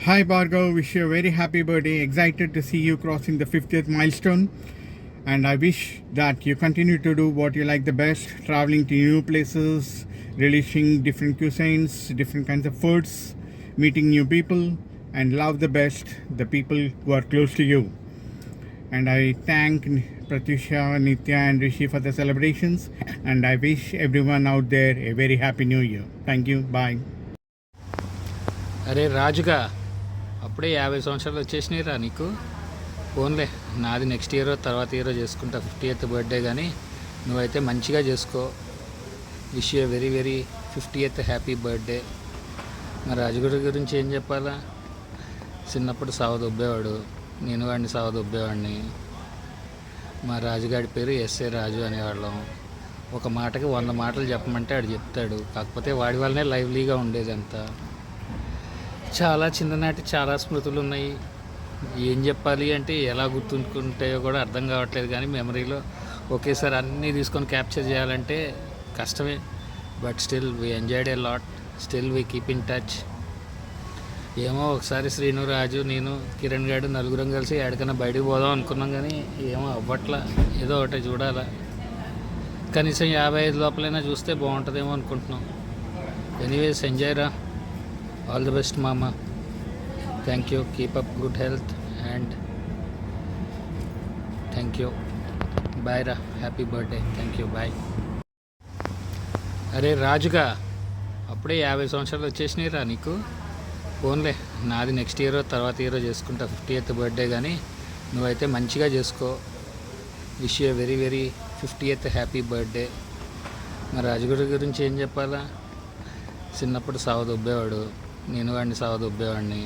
Hi Bhargav, wish you a very happy birthday. Excited to see you crossing the 50th milestone. And I wish that you continue to do what you like the best, traveling to new places, relishing different cuisines, different kinds of foods, meeting new people, and love the best the people who are close to you. And I thank Pratyusha, Nitya, and Rishi for the celebrations. And I wish everyone out there a very happy new year. Thank you. Bye. అరే రాజుగా అప్పుడే 50 సంవత్సరాలు వచ్చేసినాయిరా నీకు. ఫోన్లే, నాది next year తర్వాత year చేసుకుంటా 50th birthday. కానీ నువ్వైతే మంచిగా చేసుకో. Wish you very very 50th happy birthday. మా రాజుగారి గురించి ఏం చెప్పాలా? చిన్నప్పుడు సావదొబ్బేవాడు, నేను వాడిని సావదొబ్బేవాడిని. మా రాజుగాడి పేరు ఎస్ఏ రాజు అనేవాళ్ళం. ఒక మాటకి 100 మాటలు చెప్పమంటే ఆడు చెప్తాడు. కాకపోతే వాడి వల్లనే లైవ్లీగా ఉండేది అంతా. చాలా చిన్ననాటి చాలా స్మృతులు ఉన్నాయి. ఏం చెప్పాలి అంటే ఎలా గుర్తుంచుకుంటాయో కూడా అర్థం కావట్లేదు. కానీ మెమరీలో ఒకేసారి అన్నీ తీసుకొని క్యాప్చర్ చేయాలంటే కష్టమే. But still we enjoyed a lot, still we keep in touch. ఏమో ఒకసారి శ్రీను, రాజు, నేను, కిరణ్ గారు నలుగురం కలిసి ఎక్కడికైనా బయటకు పోదాం అనుకున్నాం. కానీ ఏమో అవ్వట్లా. ఏదో ఒకటి చూడాలా. కనీసం 55 లోపలైనా చూస్తే బాగుంటుందేమో అనుకుంటున్నాం. ఎనీవేస్ ఎంజాయ్ రా. ఆల్ ది బెస్ట్ మామ. Thank you. Keep up good health and thank you. Bye రా. Happy birthday. Thank you. Bye. అరే రాజుగా అప్పుడే 50 సంవత్సరాలు వచ్చేసినాయిరా నీకు. ఫోన్లే, నాది నెక్స్ట్ ఇయర్ తర్వాత ఇయర్ చేసుకుంటా 50th బర్త్డే. కానీ నువ్వైతే మంచిగా చేసుకో. Wish you very very 50th happy birthday. మా రాజుగారి గురించి ఏం చెప్పాలా? చిన్నప్పుడు సావదొబ్బేవాడు, నేను వాడిని సావదొబ్బేవాడిని.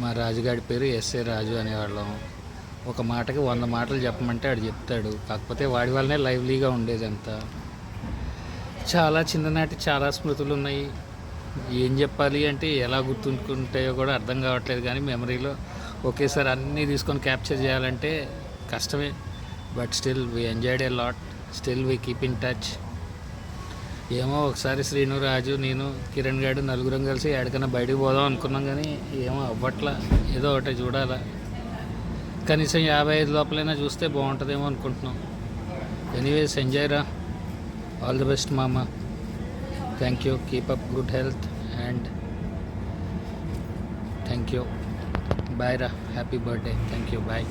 మా రాజుగాడి పేరు ఎస్ఏ రాజు అనేవాళ్ళం. ఒక మాటకి 100 మాటలు చెప్పమంటే ఆడు చెప్తాడు. కాకపోతే వాడి వల్లనే లైవ్లీగా ఉండేది అంతా. చాలా చిన్ననాటి చాలా స్మృతులు ఉన్నాయి. ఏం చెప్పాలి అంటే ఎలా గుర్తుంచుకుంటాయో కూడా అర్థం కావట్లేదు. కానీ మెమరీలో ఒకేసారి అన్నీ తీసుకొని క్యాప్చర్ చేయాలంటే కష్టమే. But still we enjoyed a lot, still we keep in touch. ఏమో ఒకసారి శ్రీను, రాజు, నేను, కిరణ్ గారు నలుగురం కలిసి ఎక్కడికైనా బయటకు పోదాం అనుకున్నాం. కానీ ఏమో అవ్వట్లా. ఏదో ఒకటి చూడాలా. కనీసం 55 లోపలైనా చూస్తే బాగుంటుందేమో అనుకుంటున్నాం. ఎనీవేస్ ఎంజాయ్ రా. ఆల్ ది బెస్ట్ మామ. Thank you. Keep up good health and thank you. Bye రా. Happy birthday. Thank you. Bye.